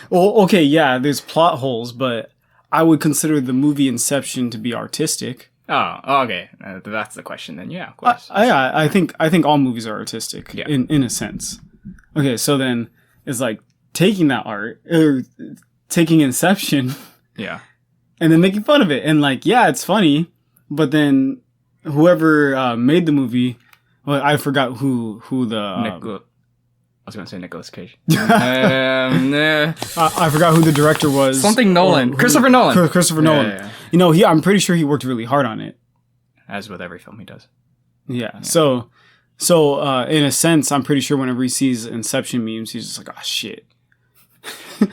Well, okay, yeah, there's plot holes, but I would consider the movie Inception to be artistic. Oh, okay. That's the question then. Yeah, of course. I think all movies are artistic Yeah. in a sense. Okay, so then it's like taking that art or taking Inception Yeah. and then making fun of it, and like, yeah, it's funny, but then whoever made the movie, well, I forgot who the I was going to say Nicolas Cage. I forgot who the director was. Something Nolan. Christopher Nolan. Christopher Nolan. Yeah. You know, I'm pretty sure he worked really hard on it. As with every film he does. Yeah. So in a sense, I'm pretty sure whenever he sees Inception memes, he's just like, oh shit.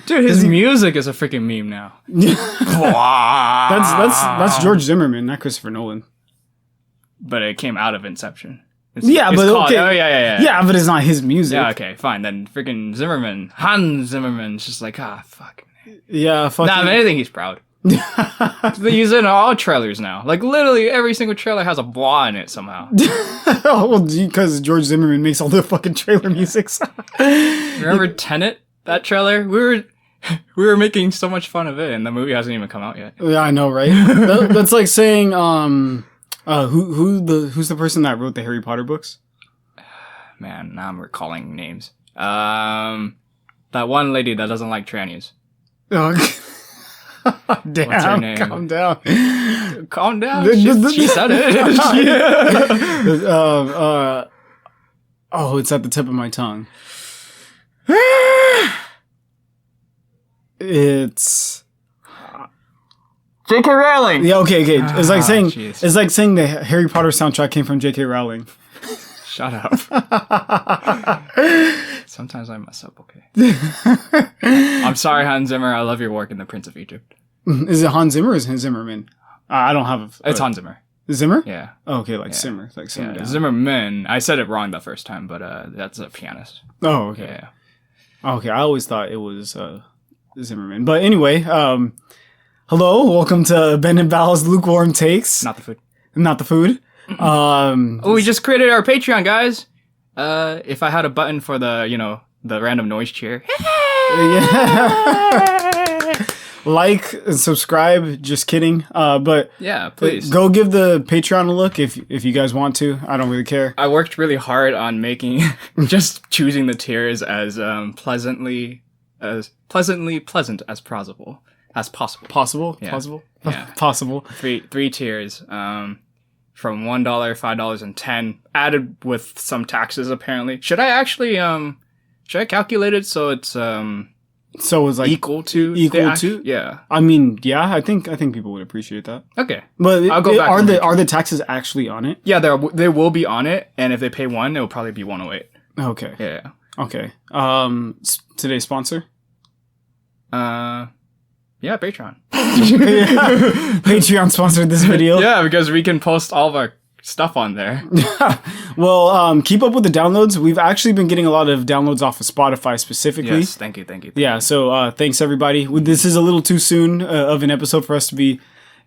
Dude, his music is a freaking meme now. That's George Zimmerman, not Christopher Nolan. But it came out of Inception. It's Okay. Oh, yeah. Yeah, but it's not his music. Yeah, okay, fine. Then freaking Zimmerman, Hans Zimmerman's just like, fuck. Yeah, fuck. Nah, if anything, he's proud. They use it in all trailers now. Like, literally every single trailer has a blah in it somehow. Well, because George Zimmerman makes all the fucking trailer musics. Remember Tenet? That trailer? We were making so much fun of it, and the movie hasn't even come out yet. Yeah, I know, right? That's like saying, who's the person that wrote the Harry Potter books? Man, now I'm recalling names. That one lady that doesn't like trannies. Oh, damn! What's her name? Calm down. Calm down. She said it. Oh, it's at the tip of my tongue. It's J.K. Rowling. yeah. Okay. It's like saying jeez. it's like saying the Harry Potter soundtrack came from J.K. Rowling. Shut up. Sometimes I mess up, okay? I'm sorry, Hans Zimmer. I love your work in The Prince of Egypt. Is it Hans Zimmer or is it Zimmerman? I don't have. It's Hans Zimmer. Zimmer? Yeah. Oh, okay, like Simmer, like simmer down. Zimmerman. I said it wrong the first time, but that's a pianist. Oh, okay. Yeah. Okay, I always thought it was Zimmerman. But anyway, hello, welcome to Ben and Val's Lukewarm Takes. Not the food. Not the food. We just created our Patreon, guys. If I had a button for the random noise cheer. Like and subscribe. Just kidding. But Yeah, please. go give the Patreon a look if you guys want to. I don't really care. I worked really hard on making just choosing the tiers as pleasantly pleasant as possible. Possible. Yeah. Possible. Yeah. Possible. Three tiers. From $1, $5, and $10, added with some taxes apparently. Should I calculate it so it's So it's like equal to yeah. I mean, yeah, I think people would appreciate that. Okay. But I'll go back are and are the taxes actually on it? Yeah, they will be on it, and if they pay $1, it will probably be $108. Okay. Yeah. Okay. Today's sponsor? Yeah, Patreon. Patreon sponsored this video. Yeah, because we can post all of our stuff on there. Well, keep up with the downloads. We've actually been getting a lot of downloads off of Spotify specifically. Yes, thank you. Yeah, so thanks everybody. This is a little too soon of an episode for us to be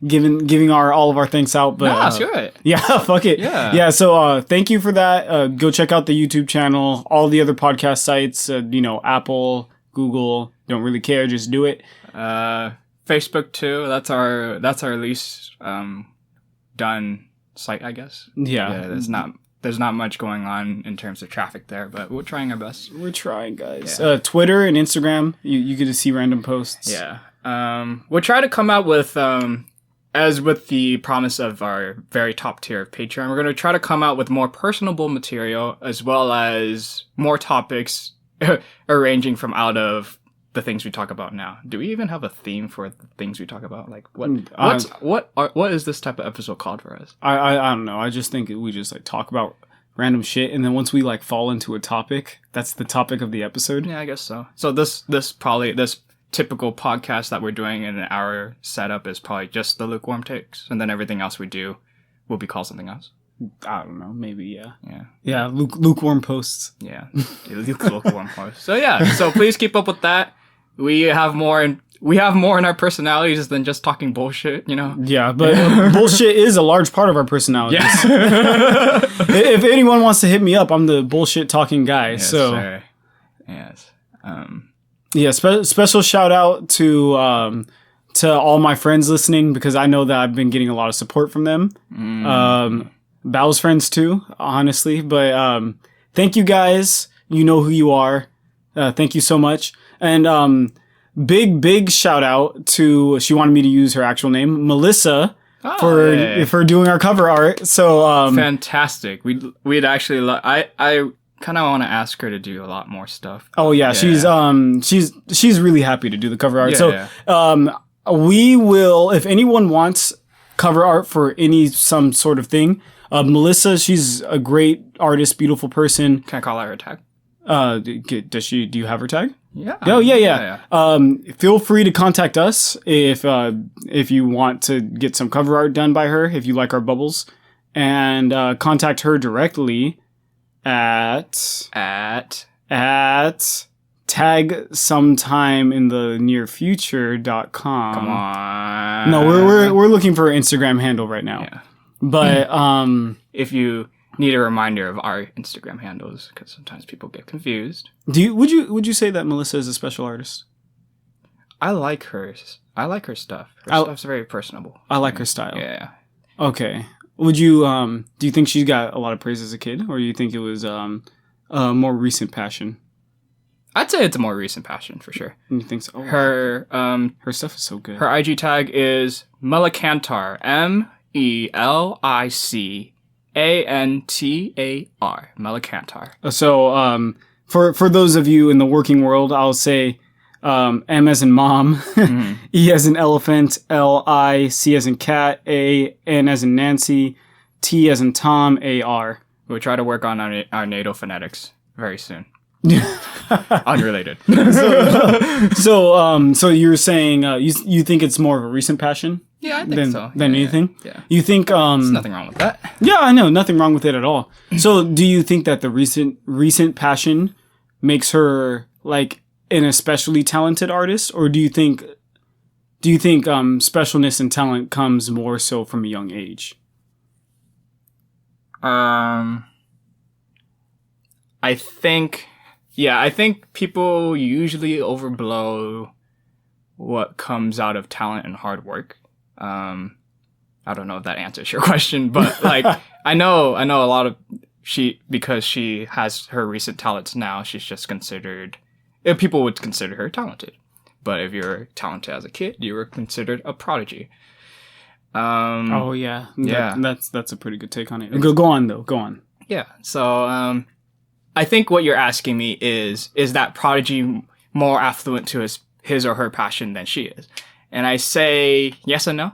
giving all of our thanks out, but Nah, screw it. Yeah, fuck it. Yeah. So thank you for that. Go check out the YouTube channel, all the other podcast sites. Apple, Google. Don't really care. Just do it. Facebook too. That's our least done site, I guess. Yeah. There's not much going on in terms of traffic there, but we're trying our best. We're trying, guys. Yeah. Twitter and Instagram. You get to see random posts. Yeah. We'll try to come out with as with the promise of our very top tier of Patreon, we're going to try to come out with more personable material as well as more topics arranging from out of the things we talk about now. Do we even have a theme for the things we talk about? Like what is this type of episode called for us? I don't know. I just think we just like talk about random shit, and then once we like fall into a topic, that's the topic of the episode. Yeah, I guess so. So this typical podcast that we're doing in our setup is probably just the lukewarm takes, and then everything else we do will be called something else. I don't know. Maybe, yeah. Yeah. Lukewarm posts. Yeah. Lukewarm posts. So yeah. So please keep up with that. We have more in our personalities than just talking bullshit, Yeah, but bullshit is a large part of our personalities. Yeah. If anyone wants to hit me up, I'm the bullshit talking guy. Yes, so sir. Yes. Yeah, special shout out to all my friends listening, because I know that I've been getting a lot of support from them. Bao's friends too, honestly. But thank you guys. You know who you are. Thank you so much. And big shout out to, she wanted me to use her actual name, Melissa, for doing our cover art. So fantastic. We'd actually I kind of want to ask her to do a lot more stuff. Oh yeah, she's really happy to do the cover art. We will, if anyone wants cover art for some sort of thing, Melissa, she's a great artist, beautiful person. Can I call out her tag? Do you have her tag? Yeah. Oh yeah. Feel free to contact us if you want to get some cover art done by her, if you like our bubbles, and contact her directly at tag sometime in the near future.com. Come on. No, we're looking for an Instagram handle right now. Yeah. But if you need a reminder of our Instagram handles, because sometimes people get confused. Would you say that Melissa is a special artist? I like her stuff. Her stuff's very personable. I like her style. Yeah. Okay. Would you do you think she got a lot of praise as a kid, or do you think it was a more recent passion? I'd say it's a more recent passion for sure. You think so? Oh, her stuff is so good. Her IG tag is Melicantar. MELICANTAR. Melicantar. So for those of you in the working world, I'll say M as in mom, mm-hmm. E as in elephant, LIC as in cat, AN as in Nancy, T as in Tom, AR. We'll try to work on our NATO phonetics very soon. Unrelated. So you're saying you think it's more of a recent passion? Yeah, I think so. Than anything? Yeah. You think there's nothing wrong with that. Yeah, I know, nothing wrong with it at all. So do you think that the recent passion makes her like an especially talented artist, or do you think specialness and talent comes more so from a young age? I think people usually overblow what comes out of talent and hard work. I don't know if that answers your question, but like I know a lot of because she has her recent talents now, she's just considered, people would consider her talented. But if you're talented as a kid, you were considered a prodigy. Oh yeah. Yeah. That's a pretty good take on it. Go on though. Go on. Yeah. So I think what you're asking me is that prodigy more affluent to his or her passion than she is? And I say yes and no.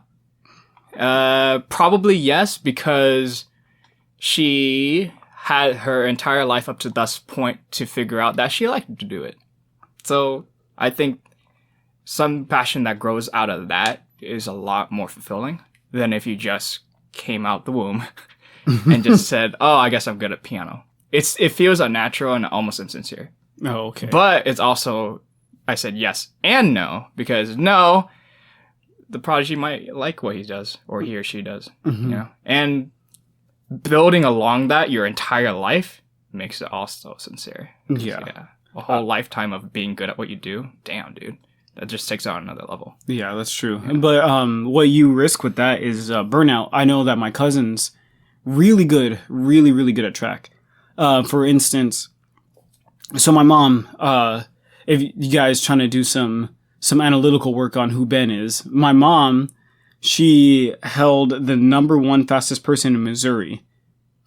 Probably yes, because she had her entire life up to this point to figure out that she liked to do it. So I think some passion that grows out of that is a lot more fulfilling than if you just came out the womb and just said, oh, I guess I'm good at piano. It feels unnatural and almost insincere. Oh, okay. But it's also, I said yes and no, because no, the prodigy might like what he does or he or she does, mm-hmm. you know? And building along that your entire life makes it also sincere. Yeah. A whole lifetime of being good at what you do. Damn, dude. That just takes it on another level. Yeah, that's true. Yeah. But what you risk with that is burnout. I know that my cousin's really good at track. For instance, so my mom, if you guys trying to do some analytical work on who Ben is, my mom, she held the #1 fastest person in Missouri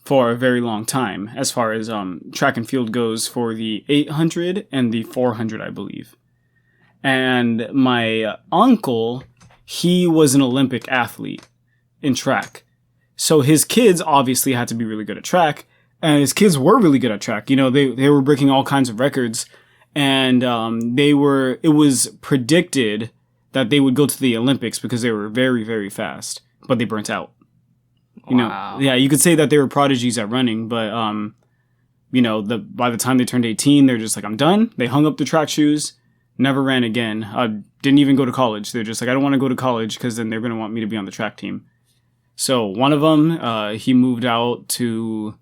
for a very long time, as far as track and field goes, for the 800 and the 400, I believe. And my uncle, he was an Olympic athlete in track. So his kids obviously had to be really good at track. And his kids were really good at track. You know, they were breaking all kinds of records. And it was predicted that they would go to the Olympics because they were very, very fast. But they burnt out. You know, yeah, you could say that they were prodigies at running. But, you know, by the time they turned 18, they're just like, I'm done. They hung up the track shoes. Never ran again. Didn't even go to college. They're just like, I don't want to go to college because then they're going to want me to be on the track team. So one of them, he moved out to...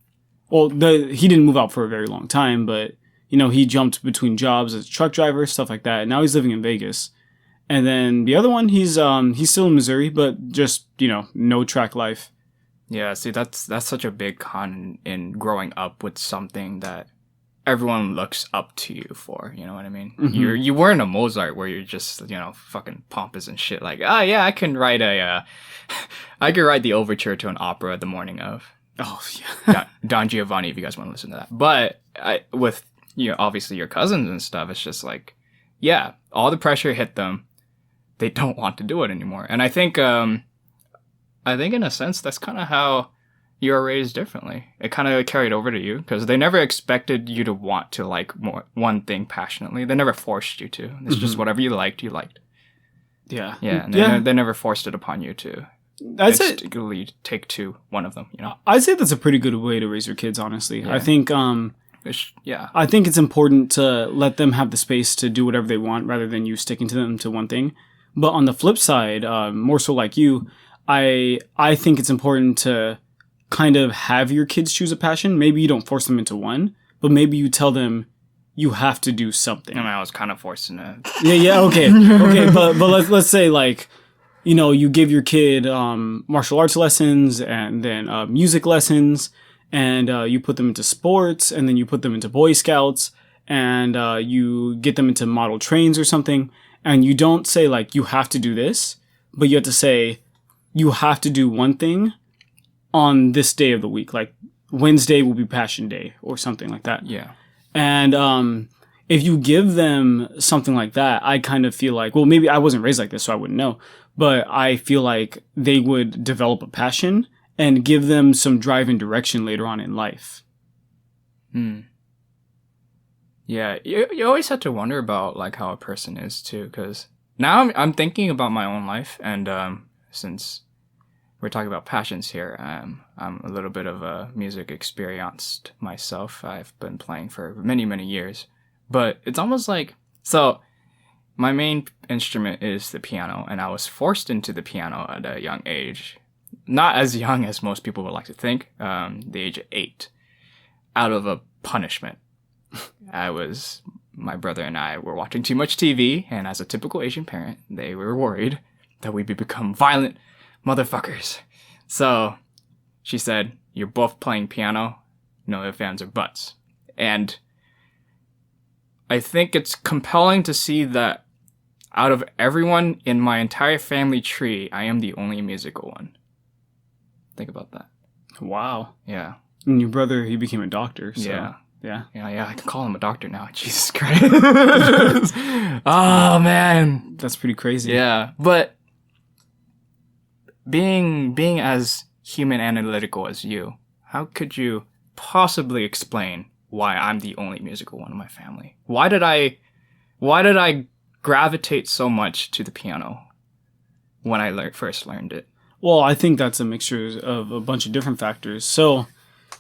Well, he didn't move out for a very long time, but he jumped between jobs as a truck driver, stuff like that. And now he's living in Vegas. And then the other one, he's still in Missouri, but just, no track life. Yeah, see, that's such a big con in growing up with something that everyone looks up to you for, you know what I mean? Mm-hmm. You weren't a Mozart where you're just, fucking pompous and shit. Like, oh yeah, I can write I could write the overture to an opera the morning of. Oh, yeah. Don Giovanni, if you guys want to listen to that. But with, obviously your cousins and stuff, it's just like, yeah, all the pressure hit them. They don't want to do it anymore. And I think in a sense, that's kind of how you were raised differently. It kind of carried over to you because they never expected you to want to like one thing passionately. They never forced you to. It's just whatever you liked, you liked. Yeah. Yeah. And they never forced it upon you to particularly take to one of them, I'd say that's a pretty good way to raise your kids, honestly. Yeah. I think, I think it's important to let them have the space to do whatever they want rather than you sticking to them to one thing. But on the flip side, more so like you, I think it's important to kind of have your kids choose a passion. Maybe you don't force them into one, but maybe you tell them you have to do something. I mean, I was kind of forcing it. Yeah, okay. But let's say like, you give your kid martial arts lessons and then music lessons, and you put them into sports, and then you put them into Boy Scouts, and you get them into model trains or something. And you don't say, like, you have to do this, but you have to say, you have to do one thing on this day of the week. Like, Wednesday will be Passion Day or something like that. Yeah. And if you give them something like that, I kind of feel like, well, maybe I wasn't raised like this, so I wouldn't know. But I feel like they would develop a passion and give them some drive and direction later on in life. Yeah, you always have to wonder about like how a person is too, because now I'm thinking about my own life, and since we're talking about passions here, I'm a little bit of a music experienced myself. I've been playing for many years, but it's almost like my main instrument is the piano, and I was forced into the piano at a young age, not as young as most people would like to think, the age of 8, out of a punishment. My brother and I were watching too much TV, and as a typical Asian parent, they were worried that we'd become violent motherfuckers. So she said, "You're both playing piano, no ifs, ands, or buts." And I think it's compelling to see that out of everyone in my entire family tree, I am the only musical one. Think about that. Wow. Yeah. And your brother, he became a doctor. So. Yeah. Yeah, I can call him a doctor now. Jesus Christ. Oh, man. That's pretty crazy. Yeah, but being as human analytical as you, how could you possibly explain why I'm the only musical one in my family? Why did I gravitate so much to the piano when I first learned it? Well, I think that's a mixture of a bunch of different factors. So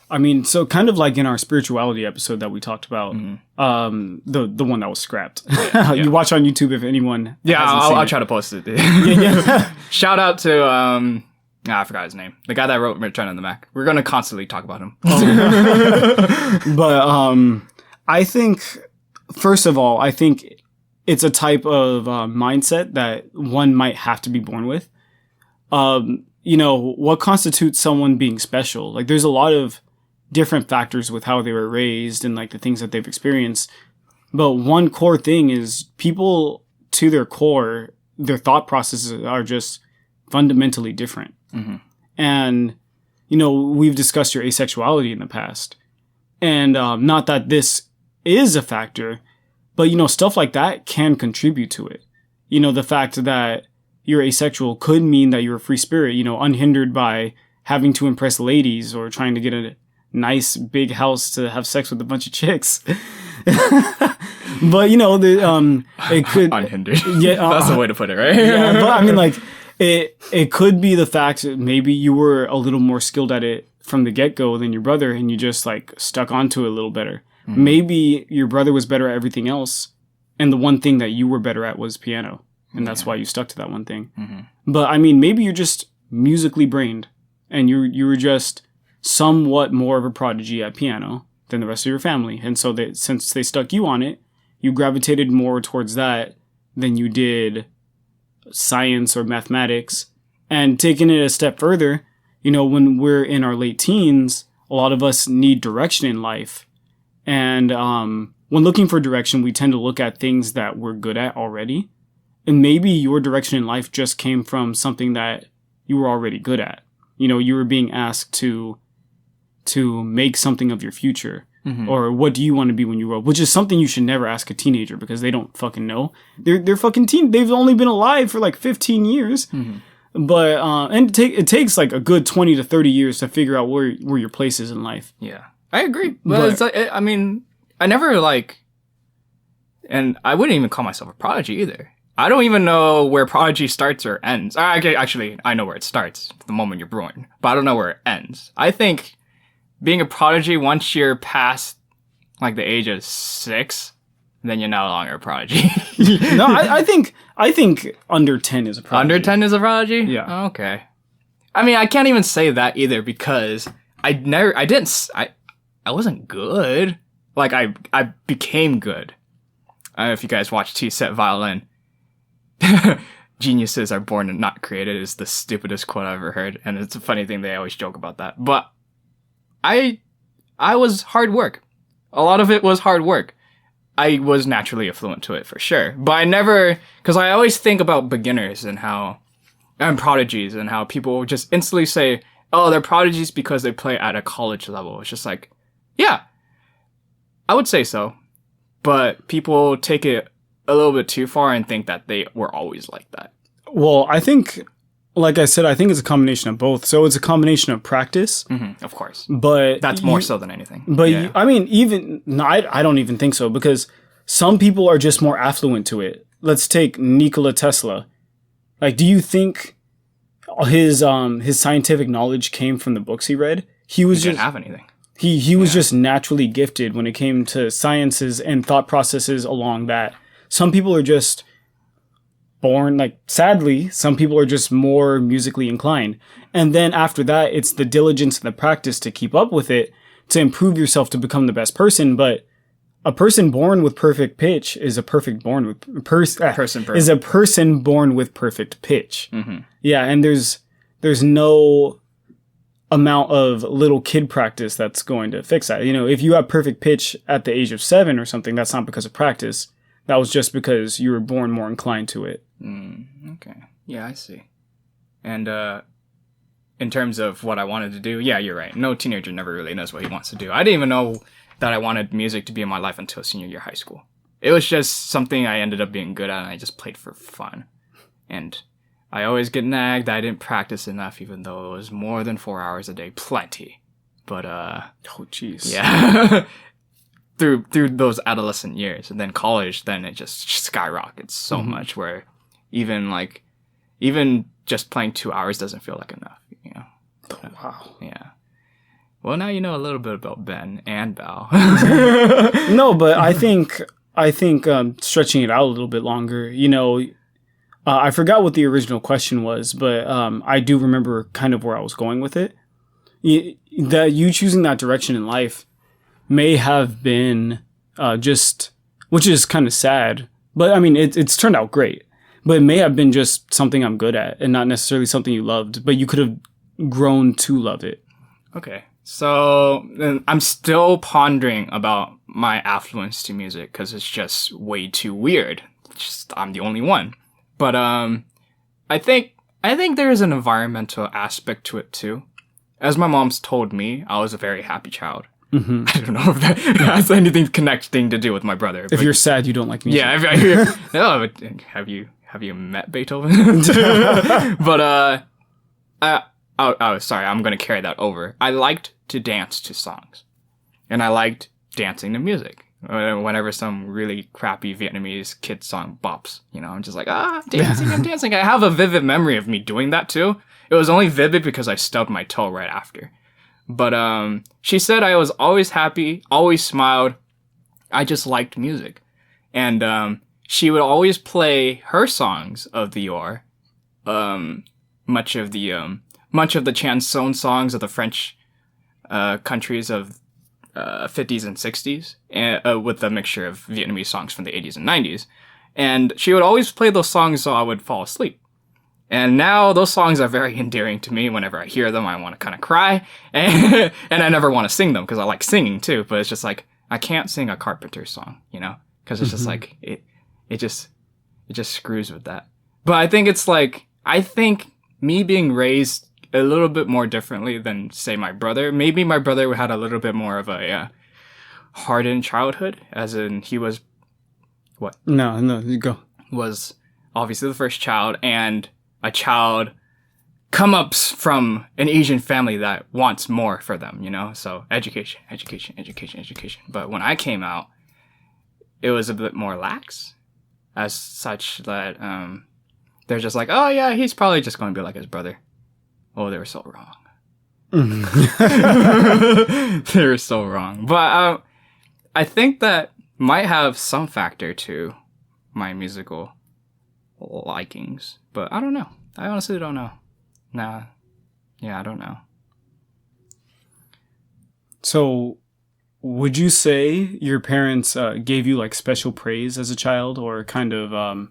kind of like in our spirituality episode that we talked about, the one that was scrapped. Yeah. You watch on YouTube if anyone. Yeah, I'll try to post it. Yeah. Shout out to I forgot his name. The guy that wrote Return on the Mac. We're gonna constantly talk about him. But I think first of all, I think it's a type of mindset that one might have to be born with. What constitutes someone being special? Like, there's a lot of different factors with how they were raised and like the things that they've experienced. But one core thing is people, to their core, their thought processes are just fundamentally different. Mm-hmm. And, we've discussed your asexuality in the past. And not that this is a factor, but, stuff like that can contribute to it. The fact that you're asexual could mean that you're a free spirit, unhindered by having to impress ladies or trying to get a nice big house to have sex with a bunch of chicks. But it could unhindered. Yeah, that's the way to put it, right? Yeah, but I mean, like it could be the fact that maybe you were a little more skilled at it from the get-go than your brother, and you just like stuck onto it a little better. Mm-hmm. Maybe your brother was better at everything else, and the one thing that you were better at was piano. And that's why you stuck to that one thing. Mm-hmm. But I mean, maybe you're just musically brained and you were just somewhat more of a prodigy at piano. than the rest of your family. And so that since they stuck you on it, you gravitated more towards that than you did science or mathematics. And taking it a step further, you know, when we're in our late teens, a lot of us need direction in life. And when looking for direction, we tend to look at things that we're good at already. And maybe your direction in life just came from something that you were already good at. You know, you were being asked to make something of your future. Mm-hmm. Or what do you want to be when you grow up? Which is something you should never ask a teenager because they don't fucking know. They're fucking they've only been alive for like 15 years. Mm-hmm. But and it takes like a good 20 to 30 years to figure out where your place is in life. Yeah. I agree. But it's like, I mean, I never like, and I wouldn't even call myself a prodigy either. I don't even know where prodigy starts or ends. Actually, I know where it starts the moment you're born, but I don't know where it ends. I think being a prodigy, once you're past like the age of 6, then you're no longer a prodigy. No, I think under 10 is a prodigy. Under 10 is a prodigy? Yeah. Okay. I mean, I can't even say that either because I wasn't good. Like I became good. I don't know if you guys watch T-Set Violin. Geniuses are born and not created is the stupidest quote I've ever heard. And it's a funny thing, they always joke about that. But I was hard work. A lot of it was hard work. I was naturally affluent to it for sure. But I never, because I always think about beginners and prodigies and how people just instantly say, oh, they're prodigies because they play at a college level. It's just like, yeah, I would say so. But people take it a little bit too far and think that they were always like that. Well, I think, like I said, I think it's a combination of both. So it's a combination of practice. Mm-hmm, of course. But that's more so than anything. But yeah. I mean, I don't even think so because some people are just more affluent to it. Let's take Nikola Tesla. Like, do you think his scientific knowledge came from the books he read? He didn't have anything. He was just naturally gifted when it came to sciences and thought processes along that. Some people are just born, like, sadly, some people are just more musically inclined. And then after that, it's the diligence and the practice to keep up with it, to improve yourself to become the best person. But a person born with perfect pitch is a person born with perfect pitch. Mm-hmm. Yeah, and there's no amount of little kid practice that's going to fix that. You know, if you have perfect pitch at the age of 7 or something, that's not because of practice. That was just because you were born more inclined to it. Okay. Yeah, I see. And in terms of what I wanted to do, yeah, you're right. No teenager never really knows what he wants to do. I didn't even know that I wanted music to be in my life until senior year high school. It was just something I ended up being good at, and I just played for fun. And I always get nagged that I didn't practice enough, even though it was more than 4 hours a day. Plenty. But, oh, jeez. Yeah. through those adolescent years. And then college, then it just skyrockets so much where even just playing 2 hours doesn't feel like enough, you know? Oh, wow. Yeah. Well, now you know a little bit about Ben and Val. No, but I think stretching it out a little bit longer, you know, I forgot what the original question was, but I do remember kind of where I was going with it. That you choosing that direction in life may have been which is kind of sad, but I mean, it's turned out great. But it may have been just something I'm good at and not necessarily something you loved, but you could have grown to love it. Okay. So I'm still pondering about my affluence to music because it's just way too weird. I'm the only one. But I think there is an environmental aspect to it too. As my mom's told me, I was a very happy child. Mm-hmm. I don't know if that has anything connecting to do with my brother. If you're sad, you don't like music. Yeah. No, have you met Beethoven? But sorry, I'm gonna carry that over. I liked to dance to songs, and I liked dancing to music. Whenever some really crappy Vietnamese kid song bops, you know, I'm just like, I'm dancing. I have a vivid memory of me doing that too. It was only vivid because I stubbed my toe right after. But she said I was always happy, always smiled. I just liked music. And she would always play her songs of the yore. Much of the chanson songs of the French countries of 50s and 60s, and, with a mixture of Vietnamese songs from the 80s and 90s. And she would always play those songs so I would fall asleep. And now those songs are very endearing to me. Whenever I hear them, I want to kind of cry. And I never want to sing them because I like singing too. But it's just like, I can't sing a Carpenter song, you know? Because it's just like, it just screws with that. But I think me being raised a little bit more differently than, say, my brother. Maybe my brother had a little bit more of a hardened childhood, as in he was, what? No, you go. Was obviously the first child, and a child come up from an Asian family that wants more for them, you know? So education. But when I came out, it was a bit more lax, as such that they're just like, oh yeah, he's probably just going to be like his brother. Oh, they were so wrong. They were so wrong. But I think that might have some factor to my musical likings. But I don't know. I honestly don't know. Nah. Yeah, I don't know. So, would you say your parents gave you like special praise as a child, or kind of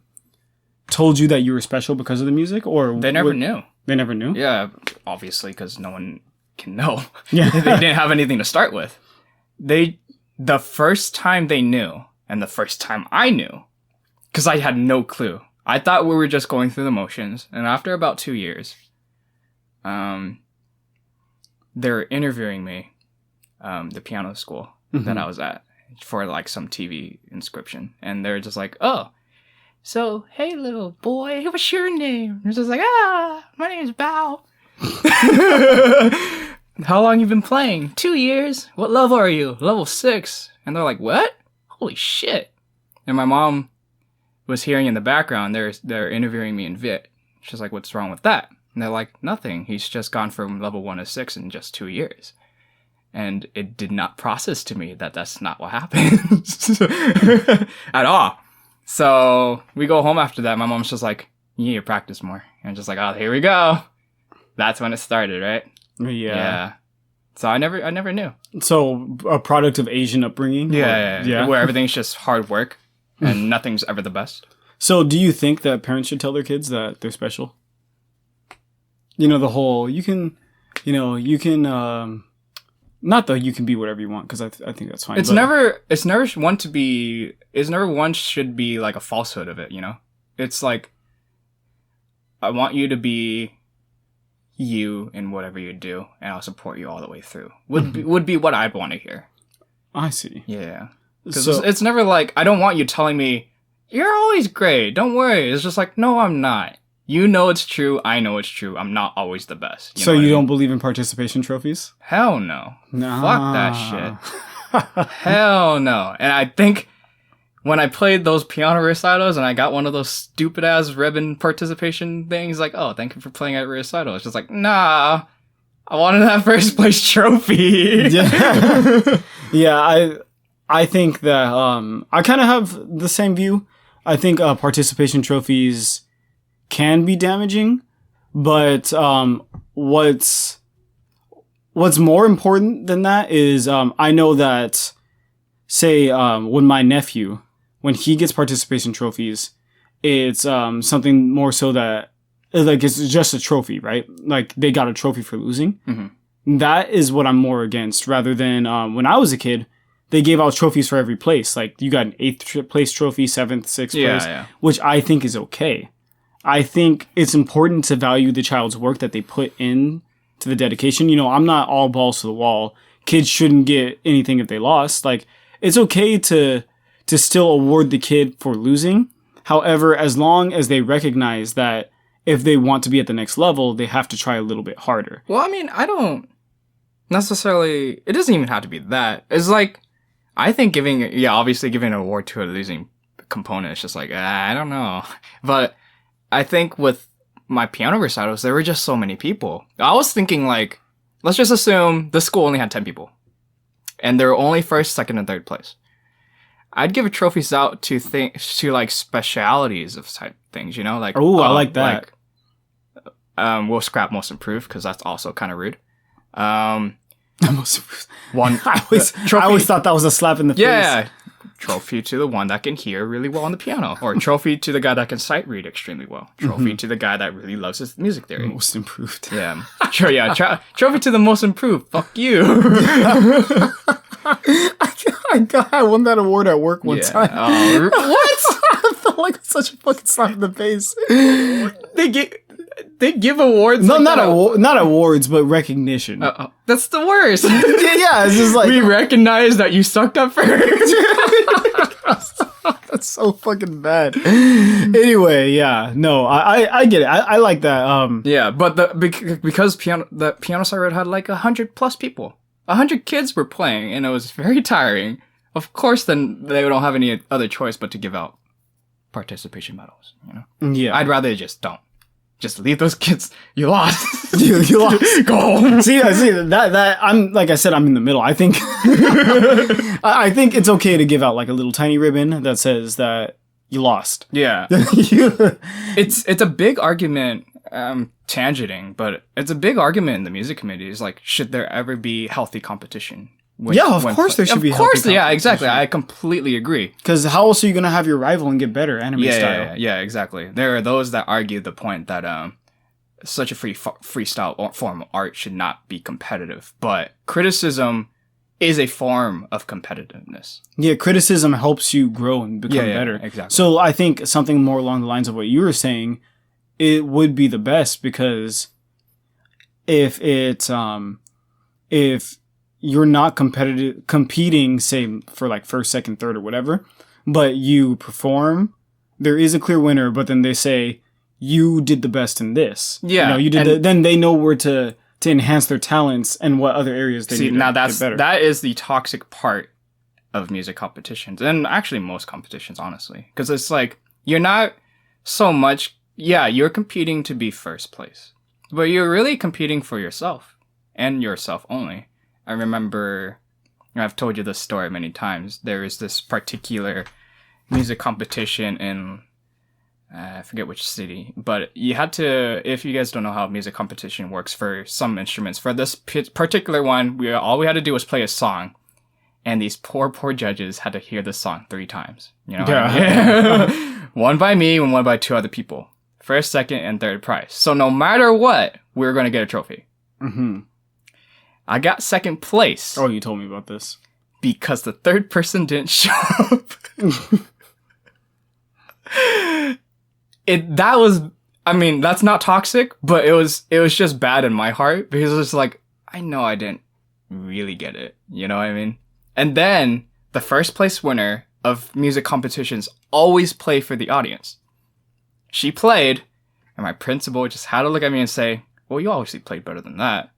told you that you were special because of the music, or they never knew? They never knew? Yeah, obviously, because no one can know. Yeah. They didn't have anything to start with. The first time they knew, and the first time I knew, because I had no clue. I thought we were just going through the motions, and after about 2 years, they're interviewing me, the piano school that I was at, for like some TV inscription, and they're just like, oh, so, hey, little boy, what's your name? And it's just like, my name is Bao. How long you been playing? 2 years. What level are you? Level 6. And they're like, what? Holy shit. And my mom was hearing in the background, they're interviewing me in Viet. She's like, what's wrong with that? And they're like, nothing. He's just gone from level 1 to 6 in just 2 years. And it did not process to me that that's not what happens at all. So we go home after that. My mom's just like, you need to practice more. And I'm just like, oh, here we go. That's when it started, right? Yeah. So I never knew. So a product of Asian upbringing? Yeah. Where everything's just hard work and nothing's ever the best. So do you think that parents should tell their kids that they're special? You know, the whole, not that you can be whatever you want, because I think that's fine. It's never one should be like a falsehood of it, you know? It's like, I want you to be you in whatever you do, and I'll support you all the way through. Would be what I'd want to hear. I see. Yeah. Because it's never like, I don't want you telling me, you're always great, don't worry. It's just like, no, I'm not. You know it's true, I know it's true. I'm not always the best. So you don't believe in participation trophies? Hell no. Nah. Fuck that shit. Hell no. And I think when I played those piano recitals and I got one of those stupid ass ribbon participation things, like, oh, thank you for playing at recital. It's just like, nah, I wanted that first place trophy. Yeah. Yeah, I think that I kind of have the same view. I think participation trophies can be damaging, but what's more important than that is I know that, say, when my nephew, when he gets participation trophies, it's something more so that, like, it's just a trophy, right? Like, they got a trophy for losing. Mm-hmm. That is what I'm more against, rather than when I was a kid, they gave out trophies for every place. Like, you got an 8th place trophy, 7th, 6th place, which I think is okay. I think it's important to value the child's work that they put in to the dedication. You know, I'm not all balls to the wall. Kids shouldn't get anything if they lost. Like, it's okay to still award the kid for losing. However, as long as they recognize that if they want to be at the next level, they have to try a little bit harder. Well, I mean, I don't necessarily, it doesn't even have to be that. It's like, I think obviously giving an award to a losing component is just like, I don't know. But I think with my piano recitals, there were just so many people. I was thinking, like, let's just assume the school only had 10 people. And they were only 1st, 2nd, and 3rd place. I'd give trophies out to like specialities of type things, you know? Like, oh, I like that. Like, we'll scrap most improved, because that's also kind of rude. One. I always thought that was a slap in the face. Yeah. Trophy to the one that can hear really well on the piano. Or trophy to the guy that can sight read extremely well. Trophy to the guy that really loves his music theory. Most improved. Yeah. Sure, yeah. Trophy to the most improved. Fuck you. I won that award at work one time. What? I felt like such a fucking slap in the face. They give awards. No, not awards, but recognition. That's the worst. Yeah, it's just like we recognize that you sucked up first. That's so fucking bad. Anyway, yeah, no, I get it. I like that. Yeah, but because the piano side had like 100+ people, 100 kids were playing, and it was very tiring. Of course, then they don't have any other choice but to give out participation medals. You know? Yeah, I'd rather just don't. Just leave those kids. You lost. you lost. Go home. See that I'm like I said, I'm in the middle. I think I think it's okay to give out like a little tiny ribbon that says that you lost. Yeah. It's a big argument, tangenting, but it's a big argument in the music community. Is like, should there ever be healthy competition? Of course there should be. Of course, yeah, exactly. I completely agree. Because how else are you going to have your rival and get better anime style? Yeah, exactly. There are those that argue the point that such a freestyle form of art should not be competitive. But criticism is a form of competitiveness. Yeah, criticism helps you grow and become better. Exactly. So I think something more along the lines of what you were saying, it would be the best, because if you're not competing, say, for like first, second, third, or whatever, but you perform, there is a clear winner, but then they say, you did the best in this. Yeah. You did then they know where to enhance their talents and what other areas they need to get better. That is the toxic part of music competitions, and actually most competitions, honestly. Because it's like, you're not so much, you're competing to be first place, but you're really competing for yourself, and yourself only. I remember, I've told you this story many times, there is this particular music competition in, I forget which city, but you had to, if you guys don't know how music competition works for some instruments, for this particular one, all we had to do was play a song, and these poor judges had to hear the song 3 times. You know? Yeah. One by me and one by 2 other people. First, second, and third prize. So no matter what, we were going to get a trophy. Mm-hmm. I got second place. Oh, you told me about this. Because the third person didn't show up. That's not toxic, but it was just bad in my heart, because it was like, I know I didn't really get it. You know what I mean? And then the first place winner of music competitions always play for the audience. She played, and my principal just had to look at me and say, well, you obviously played better than that.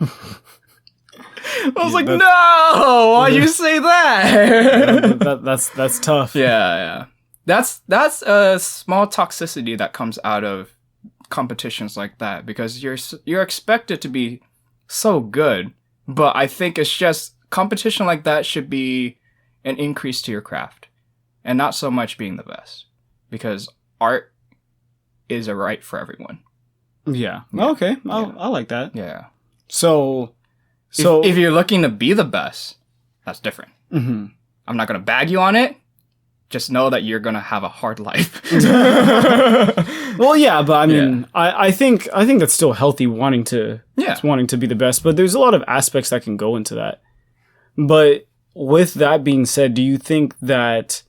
I was like, no, why'd you say that? That's tough. Yeah. That's a small toxicity that comes out of competitions like that, because you're expected to be so good, but I think it's just competition like that should be an increase to your craft, and not so much being the best, because art is a right for everyone. Yeah. Okay. I like that. Yeah. So if you're looking to be the best, that's different. Mm-hmm. I'm not going to bag you on it. Just know that you're going to have a hard life. Well, yeah, but I mean, I think that's still healthy, wanting to be the best, but there's a lot of aspects that can go into that. But with that being said, do you think that,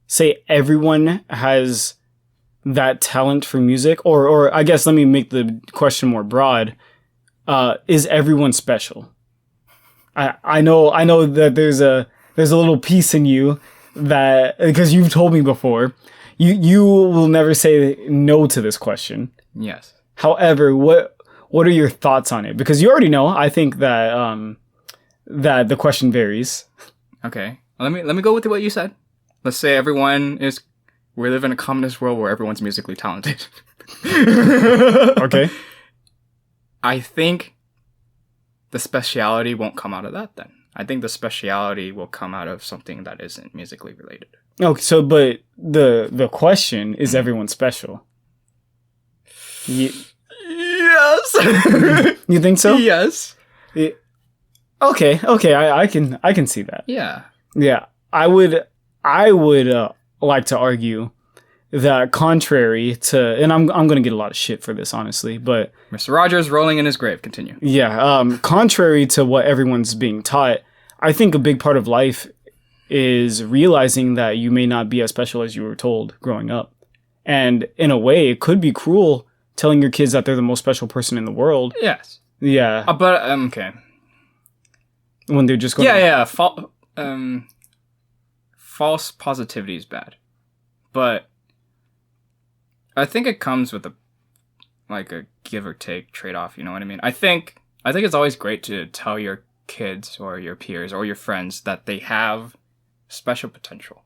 say, everyone has that talent for music, or I guess let me make the question more broad. Is everyone special? I know that there's a little piece in you that, because you've told me before, you will never say no to this question. Yes. However, what are your thoughts on it? Because you already know. I think that that the question varies. Okay. Let me go with what you said. Let's say we live in a communist world where everyone's musically talented. Okay. I think the speciality won't come out of that then. I think the speciality will come out of something that isn't musically related. Okay, so but the question is, everyone special? Yes. You think so? Yes. Okay, I can see that. Yeah. Yeah, I would like to argue that contrary to, and I'm gonna get a lot of shit for this, honestly, but Mr. Rogers rolling in his grave. Continue. yeah, contrary to what everyone's being taught, I think a big part of life is realizing that you may not be as special as you were told growing up, and in a way, it could be cruel telling your kids that they're the most special person in the world. Yes. Yeah, But okay. when they're just going. Yeah. False positivity is bad, but I think it comes with a give or take trade off. You know what I mean? I think it's always great to tell your kids or your peers or your friends that they have special potential.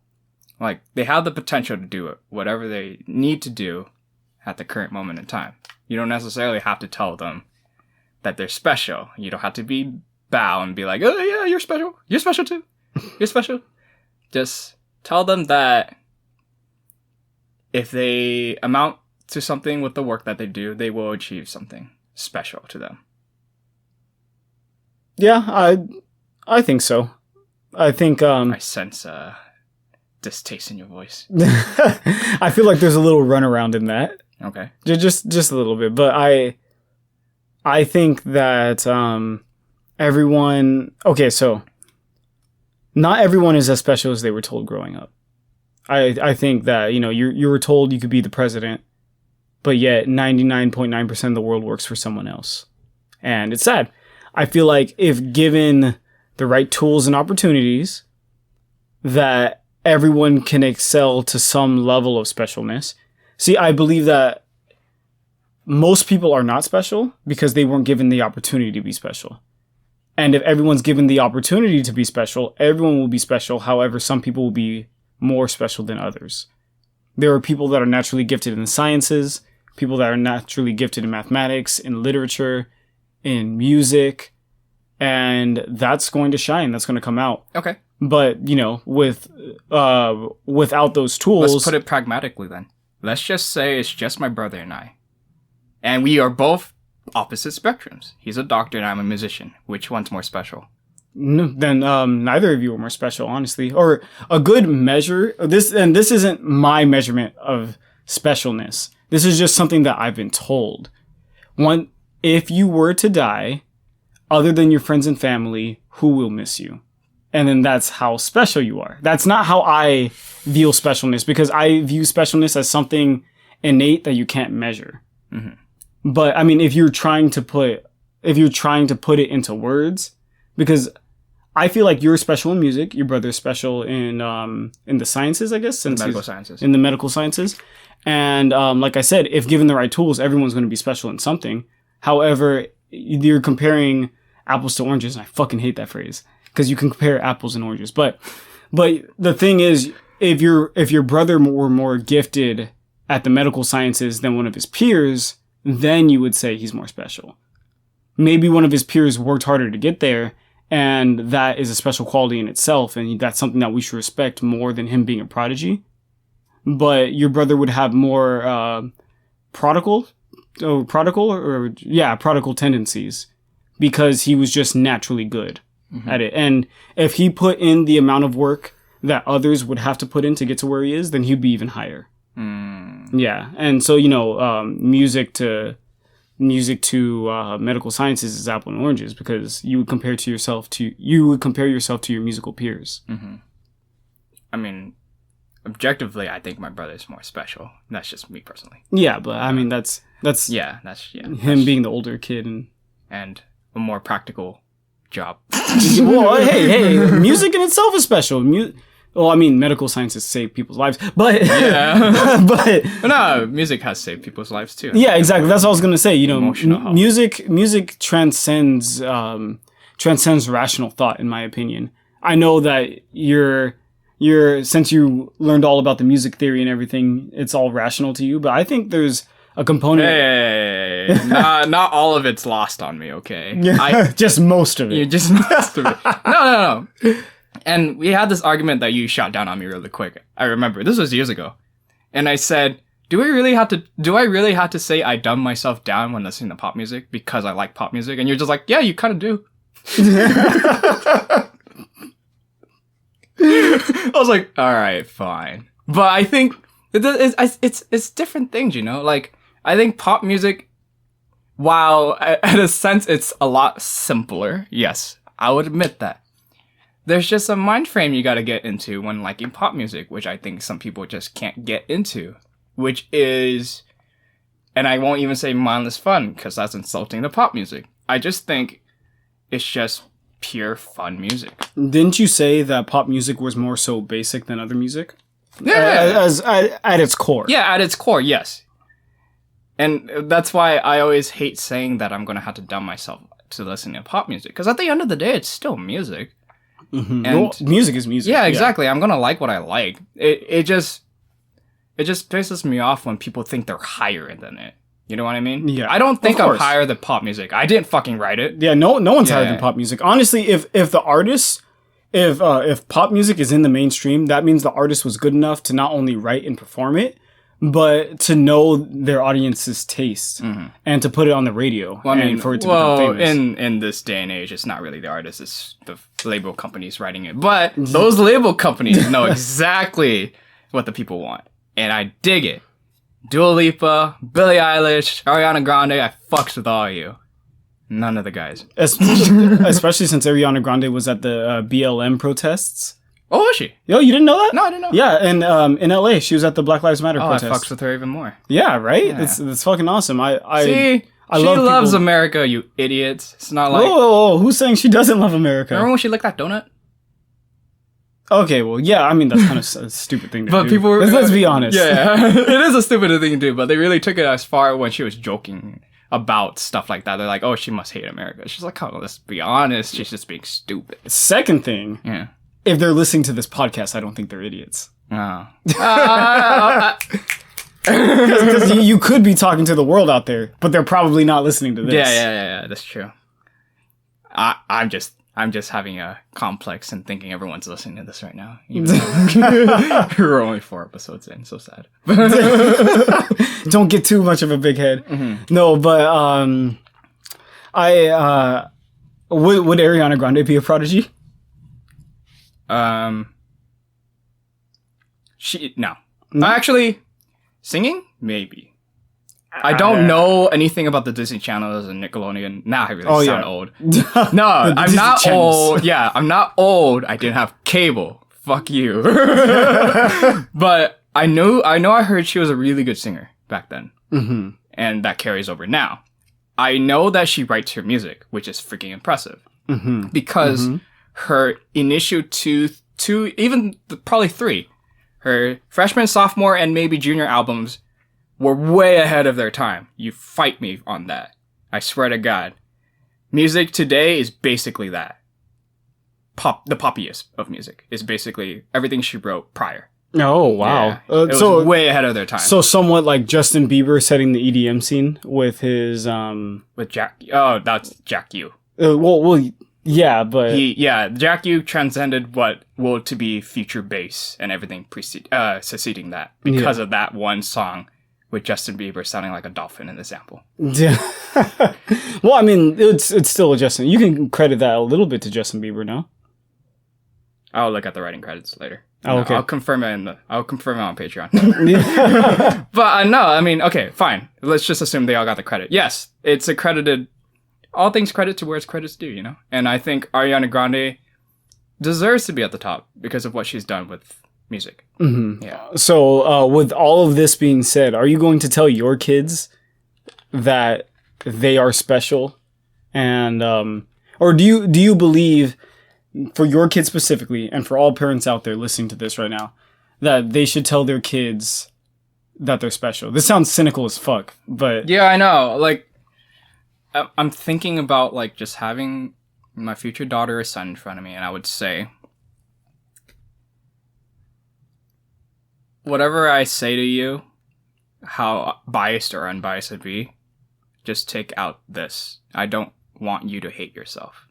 Like they have the potential to do it, whatever they need to do at the current moment in time. You don't necessarily have to tell them that they're special. You don't have to bow and be like, oh yeah, you're special. You're special too. You're special. Just tell them that if they amount to something with the work that they do, they will achieve something special to them. Yeah, I think so. I think I sense distaste in your voice. I feel like there's a little runaround in that. Okay. Just a little bit, but I think that everyone. Okay, so not everyone is as special as they were told growing up. I think that you were told you could be the president, but yet 99.9% of the world works for someone else, and it's sad. I feel like if given the right tools and opportunities, that everyone can excel to some level of specialness. See, I believe that most people are not special because they weren't given the opportunity to be special. And if everyone's given the opportunity to be special, everyone will be special. However, some people will be more special than others. There are people that are naturally gifted in the sciences, people that are naturally gifted in mathematics, in literature, in music, and that's going to shine. That's going to come out. Okay. But, without those tools... Let's put it pragmatically then. Let's just say it's just my brother and I. And we are both opposite spectrums. He's a doctor and I'm a musician. Which one's more special? No, then neither of you are more special, honestly. Or a good measure... This isn't my measurement of specialness. This is just something that I've been told. If you were to die, other than your friends and family, who will miss you? And then that's how special you are. That's not how I view specialness, because I view specialness as something innate that you can't measure. Mm-hmm. But I mean, if you're trying to put it into words, because I feel like you're special in music, your brother's special in the sciences, I guess, in the medical sciences. In the medical sciences, and like I said, if given the right tools, everyone's going to be special in something. However, you're comparing apples to oranges, and I fucking hate that phrase because you can compare apples and oranges. But the thing is, if your brother were more gifted at the medical sciences than one of his peers, then you would say he's more special. Maybe one of his peers worked harder to get there, and that is a special quality in itself, and that's something that we should respect more than him being a prodigy. But your brother would have more prodigal tendencies because he was just naturally good at it. And if he put in the amount of work that others would have to put in to get to where he is, then he'd be even higher. Yeah. And so, music to medical sciences is apple and oranges, because you would compare yourself to your musical peers. Mm-hmm. I mean, objectively, I think my brother's more special. That's just me personally. Yeah, but I mean, that's him being the older kid and a more practical job. Well, hey, music in itself is special. Medical sciences save people's lives, but yeah, but no, music has saved people's lives too. Yeah, exactly. That's what I was gonna say. Music transcends rational thought, in my opinion. I know that you're since you learned all about the music theory and everything, it's all rational to you. But I think there's a component. Hey, not all of it's lost on me. Okay, just most of it. You just most of it. No. And we had this argument that you shot down on me really quick. I remember this was years ago, and I said, Do I really have to say I dumb myself down when listening to pop music because I like pop music? And you're just like, yeah, you kind of do. I was like, all right, fine. But I think it's different things, you know? Like, I think pop music, while at a sense it's a lot simpler, yes, I would admit that. There's just a mind frame you gotta get into when liking pop music, which I think some people just can't get into, which is, and I won't even say mindless fun, because that's insulting to pop music. I just think it's just pure fun music. Didn't you say that pop music was more so basic than other music? Yeah. At its core. Yeah, at its core, yes. And that's why I always hate saying that I'm going to have to dumb myself to listening to pop music. Because at the end of the day, it's still music. Mm-hmm. And well, music is music. Yeah, exactly. I'm going to like what I like. It just pisses me off when people think they're higher than it. You know what I mean? Yeah. I don't think I'm higher than pop music. I didn't fucking write it. Yeah, no one's higher than pop music. Honestly, if the artist, if pop music is in the mainstream, that means the artist was good enough to not only write and perform it, but to know their audience's taste and to put it on the radio. Well, I mean, and for it to become famous. in this day and age, it's not really the artist; it's the label companies writing it. But those label companies know exactly what the people want, and I dig it. Dua Lipa, Billie Eilish, Ariana Grande, I fucks with all of you. None of the guys. Especially since Ariana Grande was at the BLM protests. Oh, was she? Yo, you didn't know that? No, I didn't know. Yeah, and in LA, she was at the Black Lives Matter protest. I fucks with her even more. Yeah, right? Yeah. It's fucking awesome. She loves America, you idiots. It's not like... Whoa, who's saying she doesn't love America? Remember when she licked that donut? Okay, well, yeah, I mean, that's kind of a stupid thing to do. But people were... Let's be honest. Yeah, it is a stupid thing to do, but they really took it as far when she was joking about stuff like that. They're like, oh, she must hate America. She's like, oh, let's be honest, she's just being stupid. Second thing, if they're listening to this podcast, I don't think they're idiots. Oh. Because you could be talking to the world out there, but they're probably not listening to this. Yeah, that's true. I'm just having a complex and thinking everyone's listening to this right now. We're only 4 episodes in, so sad. Don't get too much of a big head. Mm-hmm. No, but would Ariana Grande be a prodigy? No. Actually, singing maybe. I don't know anything about the Disney Channels and Nickelodeon. Now I really sound old. No, I'm not old. Yeah, I'm not old. I didn't have cable. Fuck you. But I heard she was a really good singer back then. Mm-hmm. And that carries over now. I know that she writes her music, which is freaking impressive. Mm-hmm. Because her initial two, even probably 3, her freshman, sophomore, and maybe junior albums were way ahead of their time. You fight me on that. I swear to God. Music today is basically that. The poppiest of music is basically everything she wrote prior. Oh, wow. Yeah, it was way ahead of their time. So somewhat like Justin Bieber setting the EDM scene with his... With Jack... Oh, that's Jack U. Well, yeah, but... Jack U transcended what will to be future bass and everything succeeding that because of that one song with Justin Bieber sounding like a dolphin in the sample. Yeah. Well, I mean, it's still a Justin. You can credit that a little bit to Justin Bieber, no? I'll look at the writing credits later. Oh, okay. I'll confirm it on Patreon. But no, I mean, okay, fine. Let's just assume they all got the credit. Yes, it's accredited. All things credit to where it's credit's due, you know? And I think Ariana Grande deserves to be at the top because of what she's done with music. Mm-hmm. Yeah. So, with all of this being said, are you going to tell your kids that they are special? And, or do you believe, for your kids specifically, and for all parents out there listening to this right now, that they should tell their kids that they're special? This sounds cynical as fuck, but... Yeah, I know. Like, I'm thinking about, like, just having my future daughter or son in front of me, and I would say, whatever I say to you, how biased or unbiased it be, just take out this. I don't want you to hate yourself.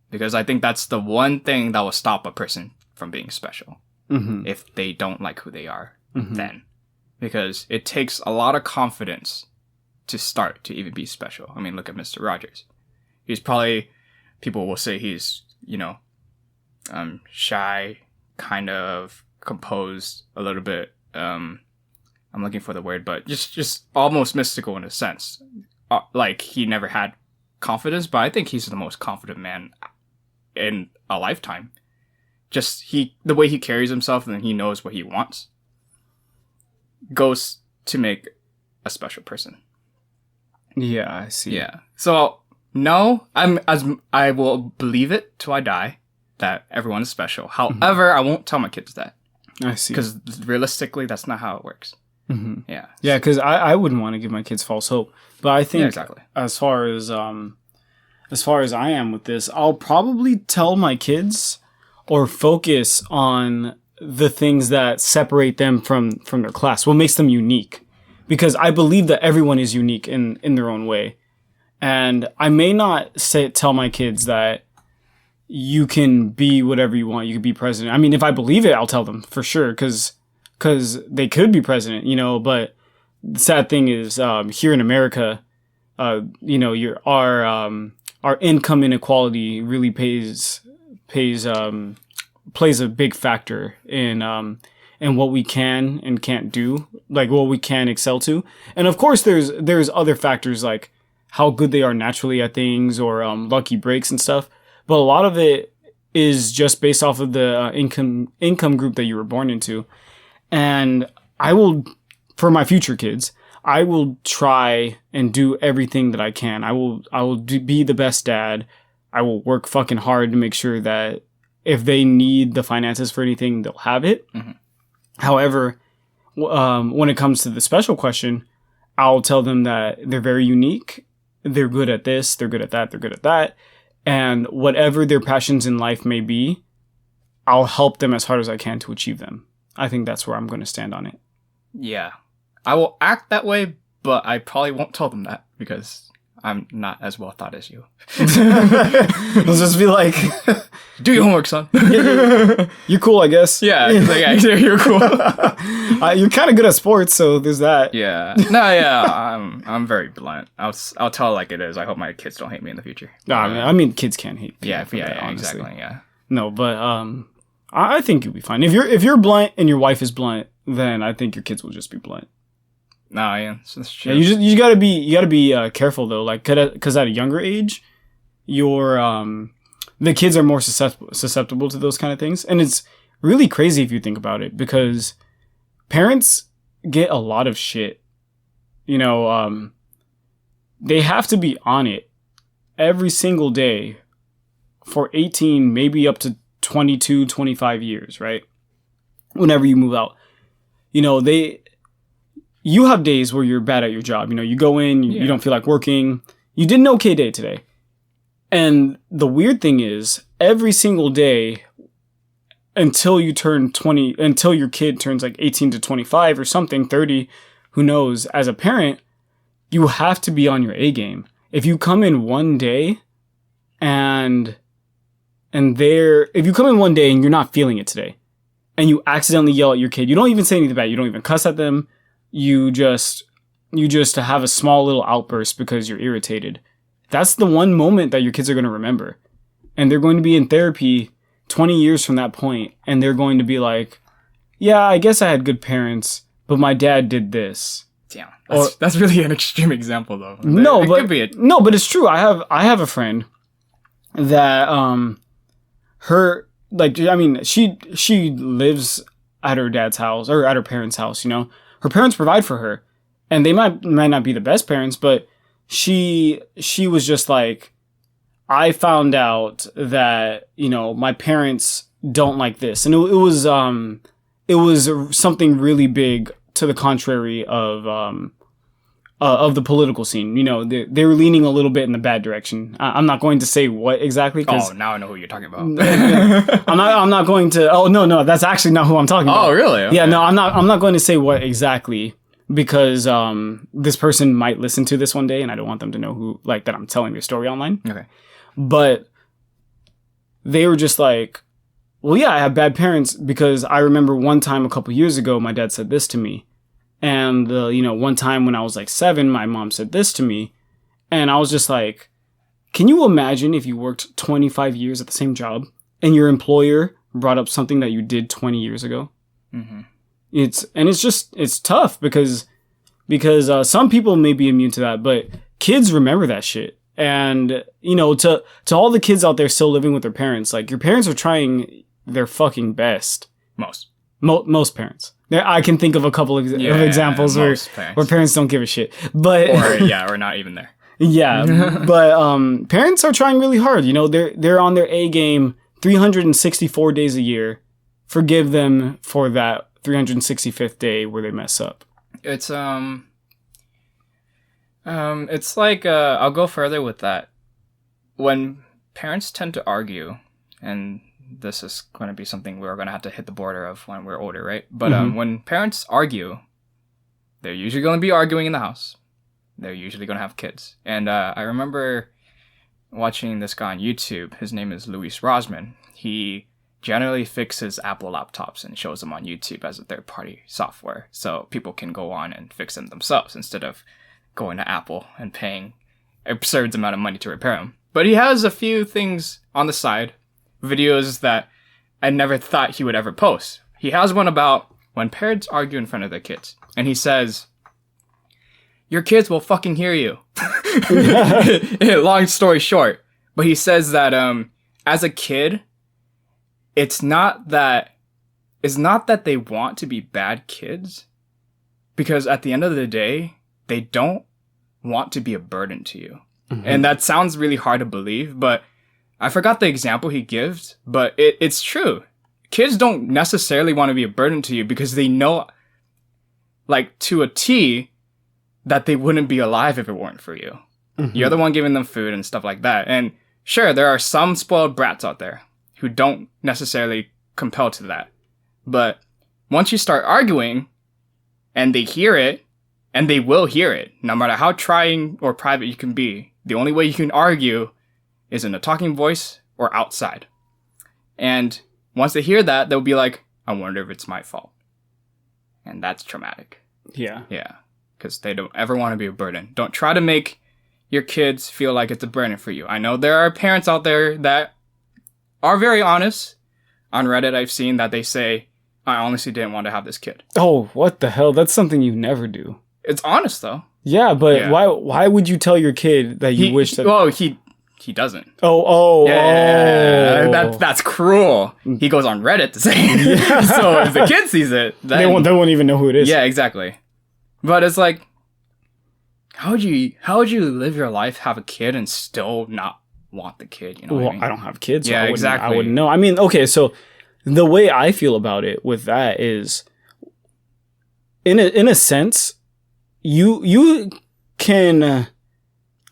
Because I think that's the one thing that will stop a person from being special. Mm-hmm. If they don't like who they are then. Because it takes a lot of confidence to start to even be special. I mean, look at Mr. Rogers. He's probably people will say he's, shy, kind of composed, a little bit, I'm looking for the word, but just almost mystical in a sense. Like, he never had confidence, but I think he's the most confident man in a lifetime. Just the way he carries himself and he knows what he wants goes to make a special person. Yeah, I see. Yeah. So no, I will believe it till I die that everyone is special. However, I won't tell my kids that. I see. Because realistically, that's not how it works. Mm-hmm. Yeah. Yeah, because I wouldn't want to give my kids false hope. But I think exactly. as far as I am with this, I'll probably tell my kids or focus on the things that separate them from their class, what makes them unique. Because I believe that everyone is unique in their own way. And I may not tell my kids that you can be whatever you want, you can be president. I mean, if I believe it, I'll tell them for sure, because they could be president, but the sad thing is, here in America, our income inequality really plays a big factor in what we can and can't do, like what we can excel to. And of course, there's other factors like how good they are naturally at things or lucky breaks and stuff. But a lot of it is just based off of the income group that you were born into. And I will, for my future kids, I will try and do everything that I can. I will be the best dad. I will work fucking hard to make sure that if they need the finances for anything, they'll have it. Mm-hmm. However, when it comes to the special question, I'll tell them that they're very unique. They're good at this. They're good at that. They're good at that. And whatever their passions in life may be, I'll help them as hard as I can to achieve them. I think that's where I'm going to stand on it. Yeah. I will act that way, but I probably won't tell them that because I'm not as well thought as you. It'll just be like, do your homework, son. You're cool, I guess. Yeah, you're cool. You're kind of good at sports, so there's that. Yeah. No, yeah. I'm very blunt. I'll tell it like it is. I hope my kids don't hate me in the future. No, I mean, kids can't hate. Yeah, exactly. Yeah. No, but I think you'll be fine. If you're blunt and your wife is blunt, then I think your kids will just be blunt. No, yeah, that's true. Yeah, you gotta be careful though, like because at a younger age, the kids are more susceptible to those kind of things, and it's really crazy if you think about it because parents get a lot of shit. They have to be on it every single day for 18, maybe up to 22, 25 years, right? Whenever you move out, you have days where you're bad at your job. You go in, you don't feel like working. You did an okay day today. And the weird thing is, every single day until you turn 20, until your kid turns like 18 to 25 or something, 30, who knows, as a parent, you have to be on your A game. If you come in one day if you come in one day and you're not feeling it today, and you accidentally yell at your kid, you don't even say anything bad, you don't even cuss at them, you just have a small little outburst because you're irritated. That's the one moment that your kids are going to remember. And they're going to be in therapy 20 years from that point, and they're going to be like, yeah, I guess I had good parents, but my dad did this. Damn. That's really an extreme example though. But it's true. I have a friend that she lives at her dad's house or at her parents' house, Her parents provide for her, and they might not be the best parents, but she was just like, I found out that, my parents don't like this. And it was something really big to the contrary of the political scene. They were leaning a little bit in the bad direction. I'm not going to say what exactly. Oh, now I know who you're talking about. I'm not going to. Oh, no, that's actually not who I'm talking about. Oh, really? Okay. Yeah, no, I'm not going to say what exactly because this person might listen to this one day, and I don't want them to know who, like, that I'm telling their story online. Okay. But they were just like, well, yeah, I have bad parents because I remember one time a couple years ago, my dad said this to me. And, one time when I was like 7, my mom said this to me. And I was just like, Can you imagine if you worked 25 years at the same job and your employer brought up something that you did 20 years ago? Mm-hmm. It's tough because some people may be immune to that, but kids remember that shit. And, to all the kids out there still living with their parents, like, your parents are trying their fucking best. Most parents. I can think of a couple of examples where parents don't give a shit. But or not even there. Yeah, but parents are trying really hard. They're on their A game 364 days a year. Forgive them for that 365th day where they mess up. It's like I'll go further with that. When parents tend to argue, and this is going to be something we're going to have to hit the border of when we're older, right? But when parents argue, they're usually going to be arguing in the house. They're usually going to have kids. And I remember watching this guy on YouTube. His name is Luis Rosman. He generally fixes Apple laptops and shows them on YouTube as a third-party software. So people can go on and fix them themselves instead of going to Apple and paying absurd amount of money to repair them. But he has a few things on the side, videos that I never thought he would ever post. He has one about when parents argue in front of their kids. And he says, your kids will fucking hear you. Long story short. But he says that as a kid, it's not that they want to be bad kids. Because at the end of the day, they don't want to be a burden to you. Mm-hmm. And that sounds really hard to believe, but I forgot the example he gives, but it's true. Kids don't necessarily want to be a burden to you because they know, like, to a T, that they wouldn't be alive if it weren't for you. Mm-hmm. You're the one giving them food and stuff like that. And sure, there are some spoiled brats out there who don't necessarily compel to that. But once you start arguing, and they hear it, and they will hear it, no matter how trying or private you can be, the only way you can argue is in a talking voice or outside. And once they hear that, they'll be like, I wonder if it's my fault. And that's traumatic. Yeah. Yeah. Because they don't ever want to be a burden. Don't try to make your kids feel like it's a burden for you. I know there are parents out there that are very honest. On Reddit, I've seen that they say, I honestly didn't want to have this kid. Oh, what the hell? That's something you never do. It's honest, though. Yeah, but why would you tell your kid that you wish that... Well, he doesn't. Yeah. That's cruel. He goes on Reddit to say it. Yeah. So if the kid sees it, then... They won't even know who it is. Yeah, exactly. But it's like, how would you live your life, have a kid, and still not want the kid? You know what I mean? I don't have kids. So yeah, exactly. I wouldn't know. I mean, okay, so the way I feel about it with that is, in a sense, you can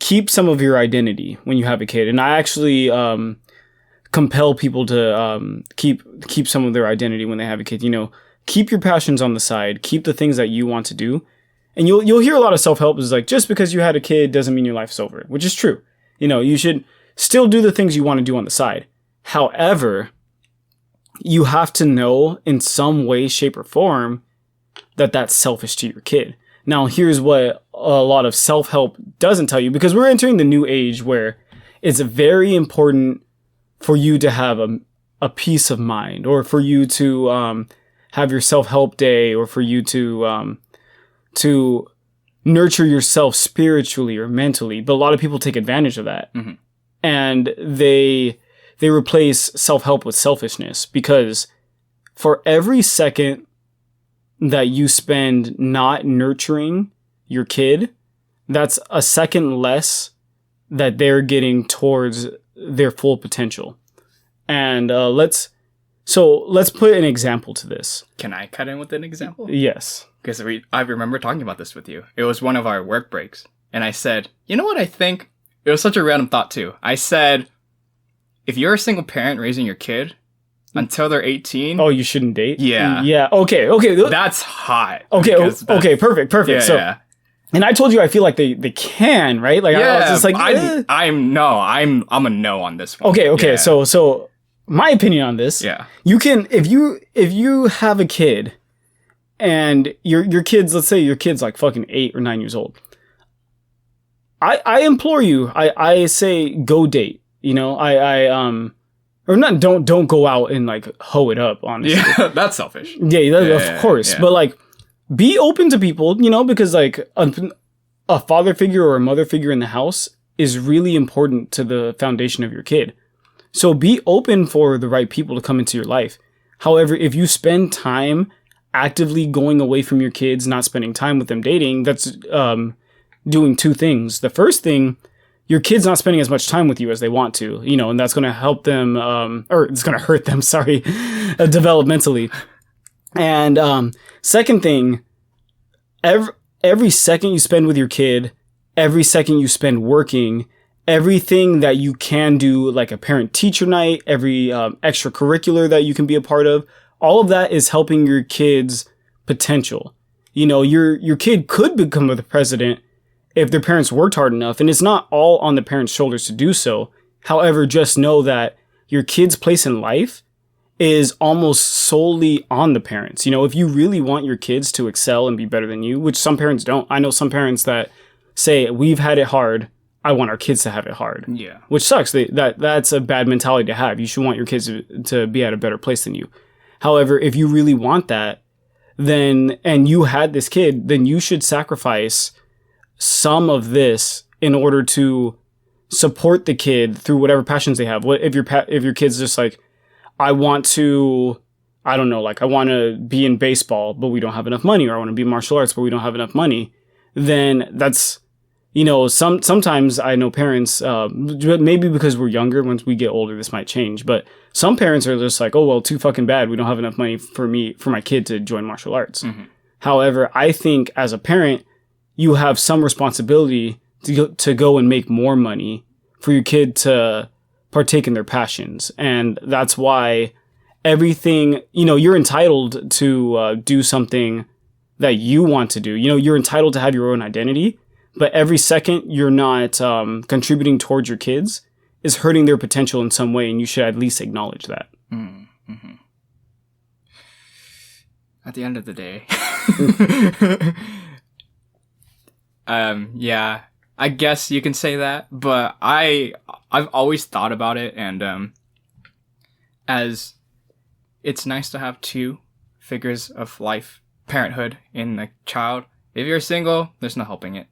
keep some of your identity when you have a kid, and I actually compel people to keep some of their identity when they have a kid. Keep your passions on the side. Keep the things that you want to do. And you'll hear a lot of self-help is like, just because you had a kid doesn't mean your life's over, which is true. You should still do the things you want to do on the side. However, you have to know in some way, shape, or form that that's selfish to your kid. Now, here's what a lot of self-help doesn't tell you, because we're entering the new age where it's very important for you to have a peace of mind, or for you to have your self-help day, or for you to nurture yourself spiritually or mentally. But a lot of people take advantage of that. Mm-hmm. And they replace self-help with selfishness, because for every second that you spend not nurturing your kid, that's a second less that they're getting towards their full potential. And let's put an example to this. Can I cut in with an example? Yes. Because I remember talking about this with you. It was one of our work breaks. And I said, you know what I think? It was such a random thought too. I said, if you're a single parent raising your kid until they're 18... Oh, you shouldn't date? Yeah. Yeah, okay. That's hot. Okay, perfect. Yeah, so, yeah. And I told you I feel like they can, right? Like, yeah, I was just like... I'm a no on this one. Okay, yeah. so my opinion on this... Yeah. You can... If you have a kid... And your kids, let's say your kid's like fucking 8 or 9 years old. I implore you. I say go date. You know, or not. Don't go out and like hoe it up. Honestly, Yeah, that's selfish. Yeah, of course. Yeah. But like, be open to people. You know, because like a father figure or a mother figure in the house is really important to the foundation of your kid. So be open for the right people to come into your life. However, if you spend time actively going away from your kids, not spending time with them dating, that's doing two things. The first thing, your kid's not spending as much time with you as they want to, you know, and that's going to help them, or it's going to hurt them, sorry, developmentally. And second thing, every second you spend with your kid, every second you spend working, everything that you can do, like a parent-teacher night, every extracurricular that you can be a part of, all of that is helping your kid's potential. You know, your kid could become the president if their parents worked hard enough, and it's not all on the parents' shoulders to do so. However, just know that your kid's place in life is almost solely on the parents. You know, if you really want your kids to excel and be better than you, which some parents don't. I know some parents that say, we've had it hard, I want our kids to have it hard. Yeah. Which sucks. That's a bad mentality to have. You should want your kids to be at a better place than you. However, if you really want that, then, and you had this kid, then you should sacrifice some of this in order to support the kid through whatever passions they have. What if your kid's just like, I want to be in baseball, but we don't have enough money, or I want to be in martial arts, but we don't have enough money, then that's, you know, sometimes I know parents, maybe because we're younger, once we get older, this might change, but some parents are just like, oh, well, too fucking bad. We don't have enough money for my kid to join martial arts. Mm-hmm. However, I think as a parent, you have some responsibility to go and make more money for your kid to partake in their passions. And that's why everything, you know, you're entitled to do something that you want to do. You know, you're entitled to have your own identity, but every second you're not contributing towards your kids is hurting their potential in some way, and you should at least acknowledge that. Mm-hmm. At the end of the day. Yeah, I guess you can say that, but I've always thought about it, and as it's nice to have two figures of life, parenthood in a child. If you're single, there's no helping it.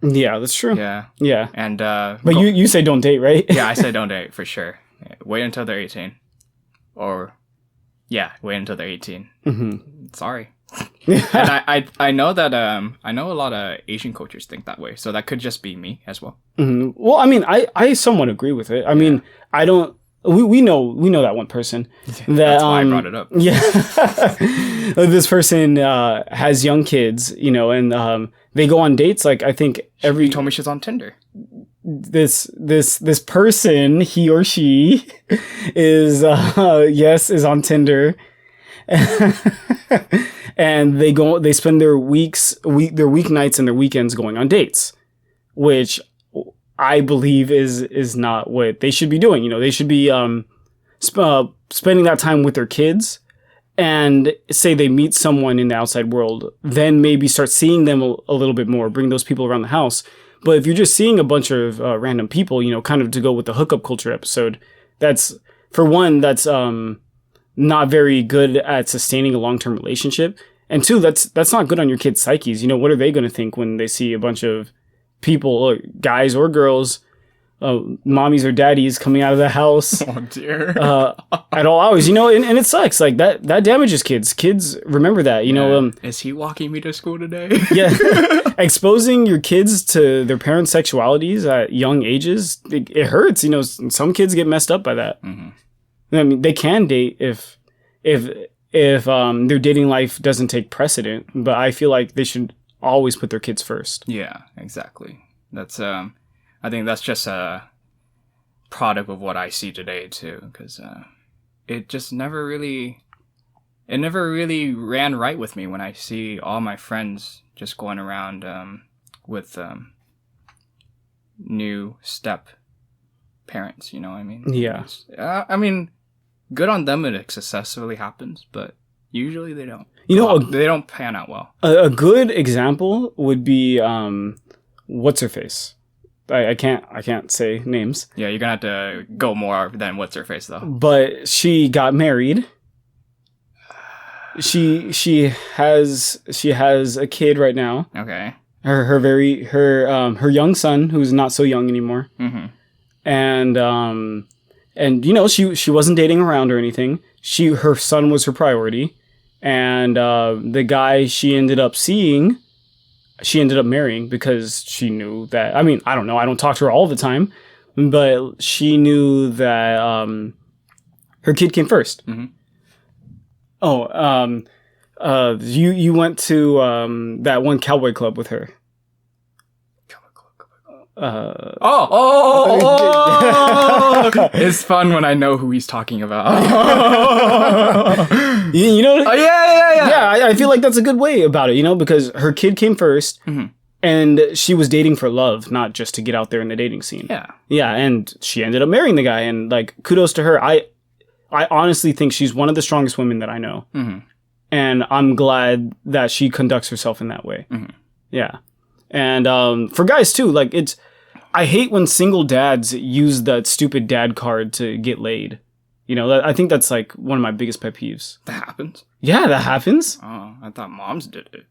Yeah, that's true. Yeah. And but you say don't date, right? Yeah, I say don't date for sure. Wait until they're 18, or wait until they're 18. Mm-hmm. Sorry. And I know that I know a lot of Asian cultures think that way, so that could just be me as well. Mm-hmm. Well, I mean, I somewhat agree with it. I mean, I don't. We know that one person. That's why I brought it up. Yeah, this person has young kids, you know, and they go on dates. Like I think You told me she's on Tinder. This person, he or she, is on Tinder. And they spend their weeknights and their weekends going on dates, which I believe is not what they should be doing. You know, they should be spending that time with their kids, and say they meet someone in the outside world, then maybe start seeing them a little bit more, bring those people around the house. But if you're just seeing a bunch of random people, you know, kind of to go with the hookup culture episode, that's not very good at sustaining a long-term relationship. And two, that's not good on your kids' psyches. You know, what are they going to think when they see a bunch of people, guys or girls, mommies or daddies coming out of the house Oh dear. at all hours, you know, and it sucks. Like that damages kids. Kids remember that, you know. Is he walking me to school today? Yeah. Exposing your kids to their parents' sexualities at young ages, it hurts. You know, some kids get messed up by that. Mm-hmm. I mean, they can date if their dating life doesn't take precedent, but I feel like they should always put their kids first. Yeah, exactly. That's I think that's just a product of what I see today too, because it just never really ran right with me when I see all my friends just going around with new step parents. You know what I mean? Yeah. I mean, good on them if it successfully happens, but usually they don't. You know, they don't pan out well. A good example would be what's her face, I can't say names. Yeah, you're gonna have to go more than what's her face though. But she got married. She has a kid right now. Okay. Her young son, who's not so young anymore. Mm-hmm. And you know, she wasn't dating around or anything. Her son was her priority, and the guy she ended up marrying because she knew that. I mean, I don't know. I don't talk to her all the time, but she knew that her kid came first. Mm-hmm. Oh, you went to that one cowboy club with her. It's fun when I know who he's talking about. You know? Oh yeah. Yeah, I feel like that's a good way about it, you know, because her kid came first, and she was dating for love, not just to get out there in the dating scene. Yeah, and she ended up marrying the guy, and like, kudos to her. I honestly think she's one of the strongest women that I know, and I'm glad that she conducts herself in that way. Yeah. And for guys too, like I hate when single dads use that stupid dad card to get laid. You know, I think that's like one of my biggest pet peeves. That happens? Yeah, that happens. Oh, I thought moms did it.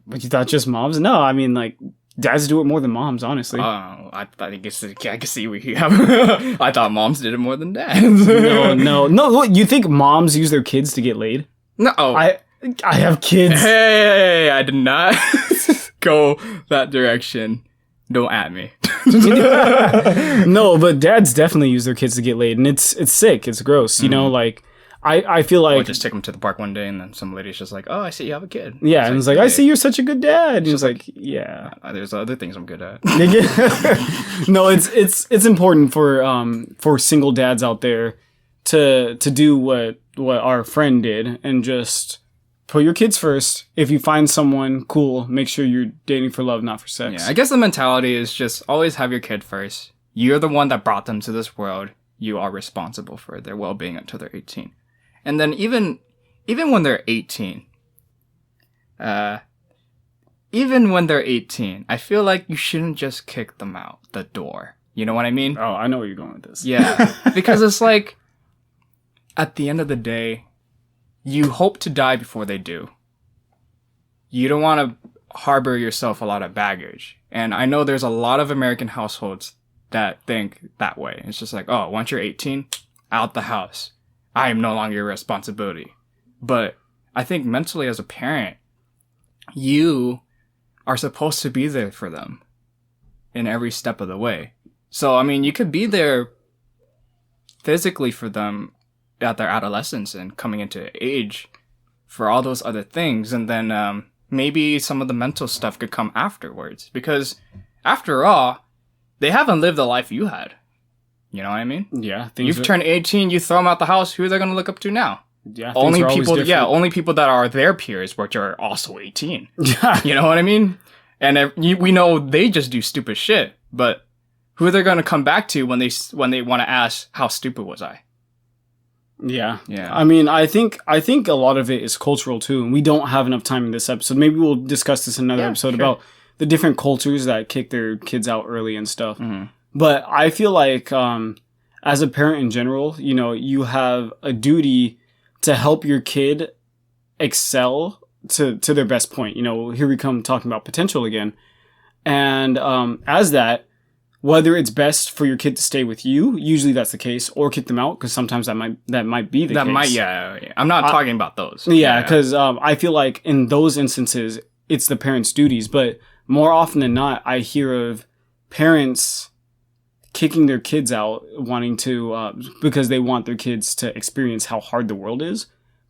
But you thought just moms? No, I mean, like, dads do it more than moms, honestly. Oh, I guess I can see we have. I thought moms did it more than dads. No. What, you think moms use their kids to get laid? No. I have kids. Hey, I did not go that direction. Don't at me. No, but dads definitely use their kids to get laid, and it's sick. It's gross. You know, like I feel like Or just take them to the park one day, and then some lady's just like, "Oh, I see you have a kid." Yeah, and it's like, "I see you're such a good dad." And he's like, "Yeah." There's other things I'm good at. No, it's important for single dads out there to do what our friend did and just put your kids first. If you find someone cool, make sure you're dating for love, not for sex. Yeah, I guess the mentality is just always have your kid first. You're the one that brought them to this world. You are responsible for their well-being until they're 18. And then even when they're 18, I feel like you shouldn't just kick them out the door. You know what I mean? Oh, I know where you're going with this. Yeah, because it's like, at the end of the day, you hope to die before they do. You don't want to harbor yourself a lot of baggage. And I know there's a lot of American households that think that way. It's just like, oh, once you're 18, out the house. I am no longer your responsibility. But I think mentally as a parent, you are supposed to be there for them in every step of the way. So, I mean, you could be there physically for them at their adolescence and coming into age for all those other things. And then maybe some of the mental stuff could come afterwards. Because after all, they haven't lived the life you had. You know what I mean? Yeah. You've turned 18, you throw them out the house, who are they going to look up to now? Yeah, only people that are their peers, which are also 18. You know what I mean? And we know they just do stupid shit, but who are they going to come back to when they want to ask, how stupid was I? Yeah. Yeah. I mean, I think a lot of it is cultural too, and we don't have enough time in this episode. Maybe we'll discuss this in another episode about the different cultures that kick their kids out early and stuff. Mm-hmm. But I feel like, as a parent in general, you know, you have a duty to help your kid excel to their best point. You know, here we come talking about potential again. And as that, whether it's best for your kid to stay with you, usually that's the case, or kick them out, because sometimes that might be the case. Yeah. I'm not talking about those. Yeah, because I feel like in those instances, it's the parents' duties. But more often than not, I hear of parents kicking their kids out, wanting to, because they want their kids to experience how hard the world is.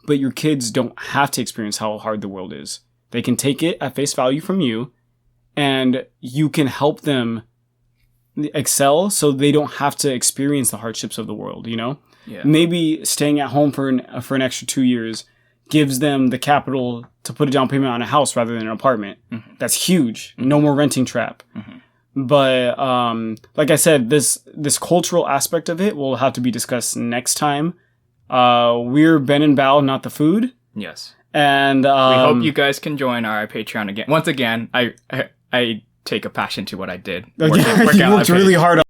But your kids don't have to experience how hard the world is. They can take it at face value from you, and you can help them excel so they don't have to experience the hardships of the world, you know? Yeah. Maybe staying at home for an extra 2 years gives them the capital to put a down payment on a house rather than an apartment. Mm-hmm. That's huge. Mm-hmm. No more renting trap. Mm-hmm. But like I said, this cultural aspect of it will have to be discussed next time. We're Ben and Bao, not the food. Yes. And we hope you guys can join our Patreon again. Once again, I take a passion to what I did. You Working on worked my really page. hard